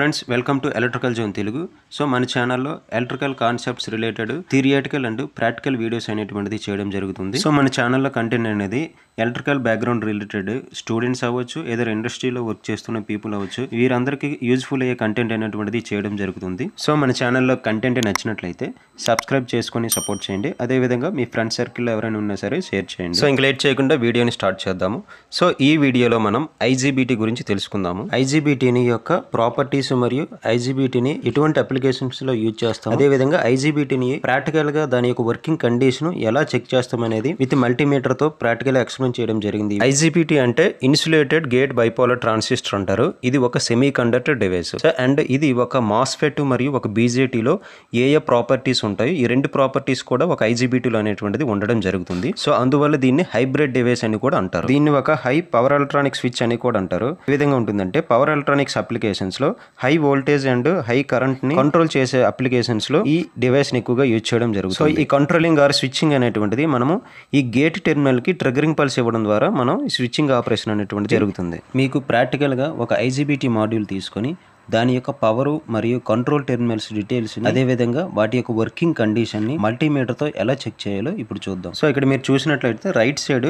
Friends welcome to electrical zone Telugu. So మన ఛానల్లో electrical concepts related theoretical and practical videos అనేటువంటిది చేయడం జరుగుతుంది. సో మన ఛానల్లో కంటెంట్ అనేది ఎలక్ట్రికల్ బ్యాక్గ్రౌండ్ రిలేటెడ్ స్టూడెంట్స్ అవ్వచ్చు, ఏదైనా ఇండస్ట్రీలో వర్క్ చేస్తున్న పీపుల్ అవ్వచ్చు, వీరందరికీ యూజ్ఫుల్ అయ్యే కంటెంట్ అనేటువంటిది చేయడం జరుగుతుంది. సో మన ఛానల్లో కంటెంట్ నచ్చినట్లయితే సబ్స్క్రైబ్ చేసుకొని సపోర్ట్ చేయండి. అదేవిధంగా మీ ఫ్రెండ్ సర్కిల్లో ఎవరైనా ఉన్నా సరే షేర్ చేయండి. సో ఇంక లేట్ చేయకుండా వీడియోని స్టార్ట్ చేద్దాము. సో ఈ వీడియోలో మనం ఐజీబీటీ గురించి తెలుసుకుందాము. ఐజీబీటీని యొక్క ప్రాపర్టీస్ మరియు ఐజీబీటీని ఎటువంటి అప్లికేషన్స్ లో యూజ్ చేస్తాం, అదేవిధంగా ఐజీబీటీని ప్రాక్టికల్ గా దాని యొక్క వర్కింగ్ కండిషన్ ఎలా చెక్ చేస్తాం అనేది విత్ మల్టీమీటర్ తో ప్రాక్టికల్ ఎక్స్ప్లెయిన్ చేయడం జరిగింది. ఐజీబీటీ అంటే ఇన్సులేటెడ్ గేట్ బైపోలార్ ట్రాన్సిస్టర్ అంటారు. ఇది ఒక సెమీ కండక్టర్ డివైస్ అండ్ ఇది ఒక మాస్ఫెట్ మరియు ఒక బీజేటీలో ఏ ప్రాపర్టీస్ ఉంటాయి, ఈ రెండు ప్రాపర్టీస్ కూడా ఒక ఐజీబీటీలో అనేటువంటిది ఉండడం జరుగుతుంది. సో అందువల్ల దీన్ని హైబ్రిడ్ డివైస్ అని కూడా అంటారు. దీన్ని ఒక హై పవర్ ఎలక్ట్రానిక్ స్విచ్ అని కూడా అంటారు. ఏ విధంగా ఉంటుందంటే పవర్ ఎలక్ట్రానిక్స్ అప్లికేషన్స్ లో high voltage and high current ని కంట్రోల్ చేసే అప్లికేషన్స్ లో ఈ డివైస్ ని ఎక్కువగా యూజ్ చేయడం జరుగుతుంది. సో ఈ కంట్రోలింగ్ ఆర్ స్విచ్చింగ్ అనేటువంటిది మనము ఈ గేట్ టెర్మినల్ కి ట్రిగ్గరింగ్ పల్స్ ఇవ్వడం ద్వారా మనం ఈ స్విచ్చింగ్ ఆపరేషన్ అనేటువంటిది జరుగుతుంది. మీకు ప్రాక్టికల్ గా ఒక ఐజీబీటీ మాడ్యూల్ తీసుకొని దాని యొక్క పవర్ మరియు కంట్రోల్ టెర్మినల్స్ డీటెయిల్స్, అదేవిధంగా వాటి యొక్క వర్కింగ్ కండిషన్ ని మల్టీమీటర్తో ఎలా చెక్ చేయాలో ఇప్పుడు చూద్దాం. సో ఇక్కడ మీరు చూసినట్లయితే రైట్ సైడ్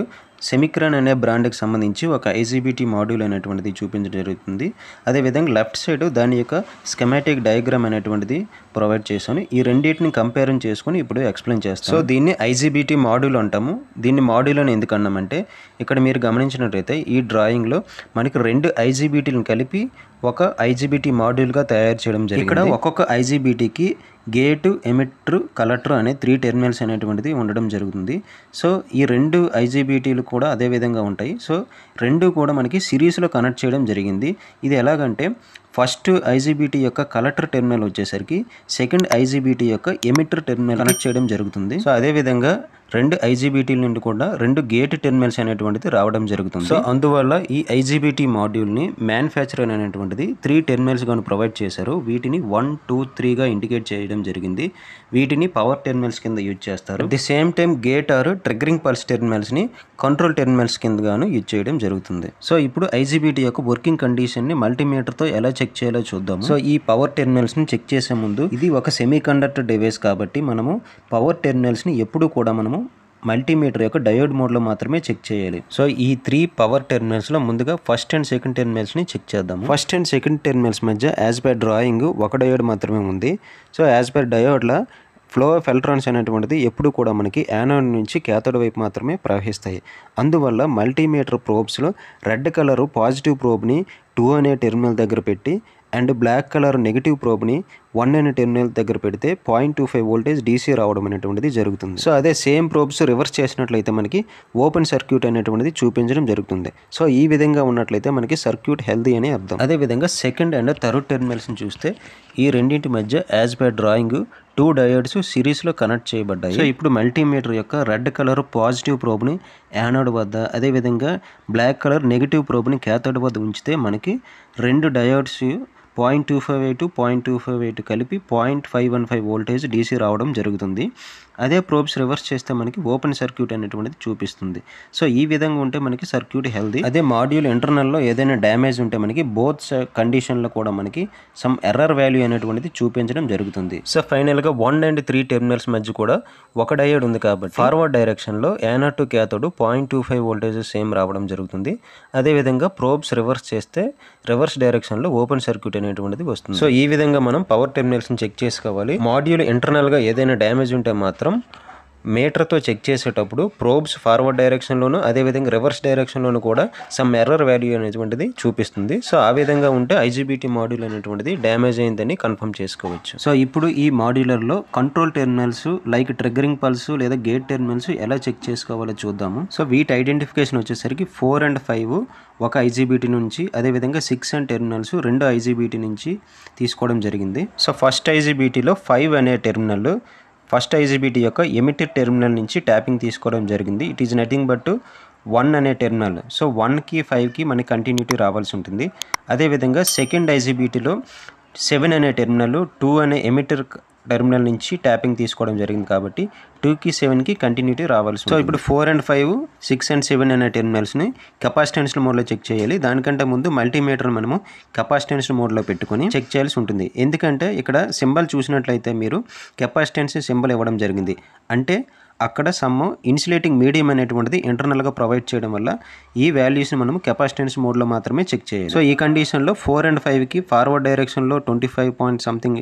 సెమిక్రాన్ అనే బ్రాండ్కి సంబంధించి ఒక ఐజీబీటీ మాడ్యూల్ అనేటువంటిది చూపించడం జరుగుతుంది. అదేవిధంగా లెఫ్ట్ సైడ్ దాని యొక్క స్కెమాటిక్ డయాగ్రామ్ అనేటువంటిది ప్రొవైడ్ చేశాను. ఈ రెండింటిని కంపేర్ చేసుకుని ఇప్పుడు ఎక్స్ప్లెయిన్ చేస్తాను. సో దీన్ని ఐజీబీటీ మాడ్యూల్ అంటాము. దీన్ని మాడ్యూల్ అని ఎందుకు అన్నామంటే ఇక్కడ మీరు గమనించినట్లయితే ఈ డ్రాయింగ్లో మనకి రెండు ఐజీబీటీలను కలిపి ఒక ఐజీబీటీ మాడ్యూల్గా తయారు చేయడం జరిగింది. ఇక్కడ ఒక్కొక్క ఐజీబీటీకి గేటు, ఎమిటర్, కలెక్టర్ అనే 3 టెర్మినల్స్ అనేటువంటిది ఉండడం జరుగుతుంది. సో ఈ రెండు ఐజీబీటీలు కూడా అదే విధంగా ఉంటాయి. సో రెండు కూడా మనకి సిరీస్లో కనెక్ట్ చేయడం జరిగింది. ఇది ఎలాగంటే ఫస్ట్ ఐజీబీటీ యొక్క కలెక్టర్ టెర్మినల్ వచ్చేసరికి సెకండ్ ఐజీబీటీ యొక్క ఎమిటర్ టెర్మినల్ కనెక్ట్ చేయడం జరుగుతుంది. సో అదేవిధంగా రెండు ఐజీబీటీల నుండి కూడా రెండు గేట్ టెర్మినల్స్ అనేటువంటిది రావడం జరుగుతుంది. సో అందువల్ల ఈ ఐజీబీటీ మాడ్యూల్ని మ్యానుఫ్యాక్చరర్ అనేటువంటిది 3 టెర్మినల్స్ గాను ప్రొవైడ్ చేశారు. వీటిని 1, 2, 3గా ఇండికేట్ చేయడం జరిగింది. వీటిని పవర్ టెర్మినల్స్ కింద యూజ్ చేస్తారు. The same time gate or triggering pulse టెర్మినల్స్ని కంట్రోల్ టెర్మినల్స్ కింద గాను యూజ్ చేయడం జరుగుతుంది. సో ఇప్పుడు ఐజీబీటీ యొక్క వర్కింగ్ కండిషన్ని మల్టీమీటర్తో ఎలా చెక్ చేయాలో చూద్దాం. సో ఈ పవర్ టెర్మినల్స్ ని చెక్ చేసే ముందు ఇది ఒక సెమీ కండక్టర్ డివైస్ కాబట్టి మనము పవర్ టెర్మినల్స్ ని ఎప్పుడు కూడా మనము మల్టీమీటర్ యొక్క డయోడ్ మోడ్లో మాత్రమే చెక్ చేయాలి. సో ఈ 3 పవర్ టెర్మినల్స్లో ముందుగా ఫస్ట్ అండ్ సెకండ్ టెర్మినల్స్ని చెక్ చేద్దాం. ఫస్ట్ అండ్ సెకండ్ టెర్మినల్స్ మధ్య యాజ్ పర్ డ్రాయింగ్ ఒక డయోడ్ మాత్రమే ఉంది. సో యాజ్ పర్ డయోడ్లో ఫ్లో ఆఫ్ ఎలక్ట్రాన్స్ అనేటువంటిది ఎప్పుడు కూడా మనకి యానోడ్ నుంచి క్యాథోడ్ వైపు మాత్రమే ప్రవహిస్తాయి. అందువల్ల మల్టీమీటర్ ప్రోబ్స్లో రెడ్ కలర్ పాజిటివ్ ప్రోబ్ని 2 అనే టెర్మినల్ దగ్గర పెట్టి అండ్ బ్లాక్ కలర్ నెగిటివ్ ప్రోబ్ని 1 అనే టెర్మినల్ దగ్గర పెడితే 0.25 వోల్టేజ్ డీసీ రావడం అనేటువంటిది జరుగుతుంది. సో అదే సేమ్ ప్రోబ్స్ రివర్స్ చేసినట్లయితే మనకి ఓపెన్ సర్క్యూట్ అనేటువంటిది చూపించడం జరుగుతుంది. సో ఈ విధంగా ఉన్నట్లయితే మనకి సర్క్యూట్ హెల్దీ అని అర్థం. అదేవిధంగా సెకండ్ అండ్ థర్డ్ టెర్మినల్స్ని చూస్తే ఈ రెండింటి మధ్య యాజ్ పర్ డ్రాయింగ్ 2 డయోడ్స్ సిరీస్లో కనెక్ట్ చేయబడ్డాయి. సో ఇప్పుడు మల్టీమీటర్ యొక్క రెడ్ కలర్ పాజిటివ్ ప్రోబ్ని యానోడ్ వద్ద, అదేవిధంగా బ్లాక్ కలర్ నెగిటివ్ ప్రోబ్ని క్యాథోడ్ వద్ద ఉంచితే మనకి రెండు డయోడ్స్ 0.258 0.258 కలిపి 0.515 వోల్టేజ్ డీసీ రావడం జరుగుతుంది. అదే ప్రోబ్స్ రివర్స్ చేస్తే మనకి ఓపెన్ సర్క్యూట్ అనేటువంటిది చూపిస్తుంది. సో ఈ విధంగా ఉంటే మనకి సర్క్యూట్ హెల్దీ. అదే మాడ్యూల్ ఇంటర్నల్లో ఏదైనా డ్యామేజ్ ఉంటే మనకి బోత్ కండిషన్లో కూడా మనకి సమ్ ఎర్రర్ వాల్యూ అనేటువంటిది చూపించడం జరుగుతుంది. సో ఫైనల్గా 1 and 3 టెర్మినల్స్ మధ్య కూడా ఒక డయోడ్ ఉంది కాబట్టి ఫార్వర్డ్ డైరెక్షన్లో anode to cathode 0.25 voltage same రావడం జరుగుతుంది. అదేవిధంగా ప్రోబ్స్ రివర్స్ చేస్తే రివర్స్ డైరెక్షన్లో ఓపెన్ సర్క్యూట్ అనేటువంటిది వస్తుంది. సో ఈ విధంగా మనం పవర్ టెర్మినల్స్ని చెక్ చేసుకోవాలి. మాడ్యూల్ ఇంటర్నల్గా ఏదైనా డ్యామేజ్ ఉంటే మాత్రం మీటర్తో చెక్ చేసేటప్పుడు ప్రోబ్స్ ఫార్వర్డ్ డైరెక్షన్లోను అదేవిధంగా రివర్స్ డైరెక్షన్లోను కూడా సమ్ ఎర్రర్ వాల్యూ అనేటువంటిది చూపిస్తుంది. సో ఆ విధంగా ఉంటే ఐజీబీటీ మాడ్యూల్ అనేటువంటిది డ్యామేజ్ అయిందని కన్ఫర్మ్ చేసుకోవచ్చు. సో ఇప్పుడు ఈ మాడ్యూలర్లో control terminals like triggering pulse లేదా గేట్ టెర్మినల్స్ ఎలా చెక్ చేసుకోవాలో చూద్దాము. సో వీటి ఐడెంటిఫికేషన్ వచ్చేసరికి 4 and 5 ఒక ఐజీబీటీ నుంచి, అదేవిధంగా 6 and టెర్మినల్స్ రెండు ఐజీబీటీ నుంచి తీసుకోవడం జరిగింది. సో ఫస్ట్ ఐజీబీటీలో 5 అనే టెర్మినల్ ఫస్ట్ ఐజీబీటీ యొక్క ఎమిటర్ టెర్మినల్ నుంచి ట్యాపింగ్ తీసుకోవడం జరిగింది. ఇట్ ఈజ్ నథింగ్ బట్ 1 అనే టెర్మినల్. సో 1కి 5కి మనకి కంటిన్యూటీ రావాల్సి ఉంటుంది. అదేవిధంగా సెకండ్ ఐజీబీటీలో 7 అనే టెర్మినల్ 2 అనే ఎమిటర్ టెర్మినల్ నుంచి ట్యాపింగ్ తీసుకోవడం జరిగింది కాబట్టి 2కి 7కి కంటిన్యూటీ రావాల్సి ఉంటుంది. సో ఇప్పుడు 4 and 5, 6 and 7 అనే టెర్మినల్స్ని కెపాసిటెన్స్ మోడ్లో చెక్ చేయాలి. దానికంటే ముందు మల్టీమీటర్ మనము కెపాసిటెన్స్ మోడ్లో పెట్టుకొని చెక్ చేయాల్సి ఉంటుంది. ఎందుకంటే ఇక్కడ సింబల్ చూసినట్లయితే మీరు కెపాసిటెన్స్ సింబల్ ఇవ్వడం జరిగింది. అంటే అక్కడ సమ్ ఇన్సులేటింగ్ మీడియం అనేటువంటిది ఇంటర్నల్గా ప్రొవైడ్ చేయడం వల్ల ఈ వాల్యూస్ని మనం కెపాసిటెన్స్ మోడ్లో మాత్రమే చెక్ చేయాలి. సో ఈ కండిషన్లో 4 and 5కి ఫార్వర్డ్ డైరెక్షన్లో 25 పాయింట్ సంథింగ్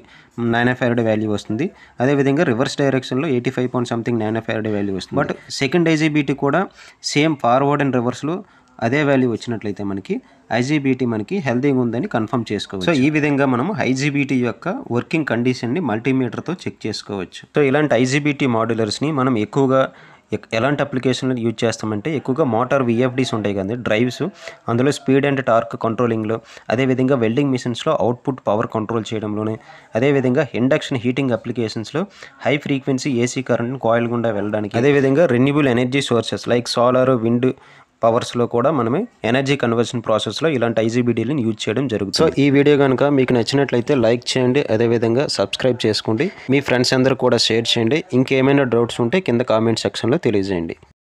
నానోఫారడ్ వాల్యూ వస్తుంది. అదేవిధంగా రివర్స్ డైరెక్షన్లో 85 పాయింట్ సంథింగ్ నానోఫారడ్ వాల్యూ వస్తుంది. బట్ సెకండ్ ఐజీబీటీ కూడా సేమ్ ఫార్వర్డ్ అండ్ రివర్స్లో అదే వాల్యూ వచ్చినట్లయితే మనకి ఐజీబీటీ మనకి హెల్తీగా ఉందని కన్ఫర్మ్ చేసుకోవచ్చు. సో ఈ విధంగా మనం ఐజీబీటీ యొక్క వర్కింగ్ కండిషన్ని మల్టీమీటర్తో చెక్ చేసుకోవచ్చు. సో ఇలాంటి ఐజీబీటీ మాడ్యులర్స్ని మనం ఎక్కువగా ఎలాంటి అప్లికేషన్లో యూజ్ చేస్తామంటే ఎక్కువగా మోటార్ విఎఫ్డీస్ ఉంటాయి కదా, డ్రైవ్స్, అందులో స్పీడ్ అండ్ టార్క్ కంట్రోలింగ్లో, అదేవిధంగా వెల్డింగ్ మిషన్స్లో అవుట్పుట్ పవర్ కంట్రోల్ చేయడంలోనే, అదేవిధంగా ఇండక్షన్ హీటింగ్ అప్లికేషన్స్లో హై ఫ్రీక్వెన్సీ ఏసీ కరెంట్ని కాయిల్ గుండా వెళ్ళడానికి, అదేవిధంగా renewable energy sources like solar, wind పవర్స్లో కూడా మనమే ఎనర్జీ కన్వర్షన్ ప్రాసెస్లో ఇలాంటి ఐజీబీటీలను యూజ్ చేయడం జరుగుతుంది. సో ఈ వీడియో కనుక మీకు నచ్చినట్లయితే లైక్ చేయండి, అదేవిధంగా సబ్స్క్రైబ్ చేసుకోండి, మీ ఫ్రెండ్స్ అందరూ కూడా షేర్ చేయండి. ఇంకేమైనా డౌట్స్ ఉంటే కింద కామెంట్ సెక్షన్లో తెలియజేయండి.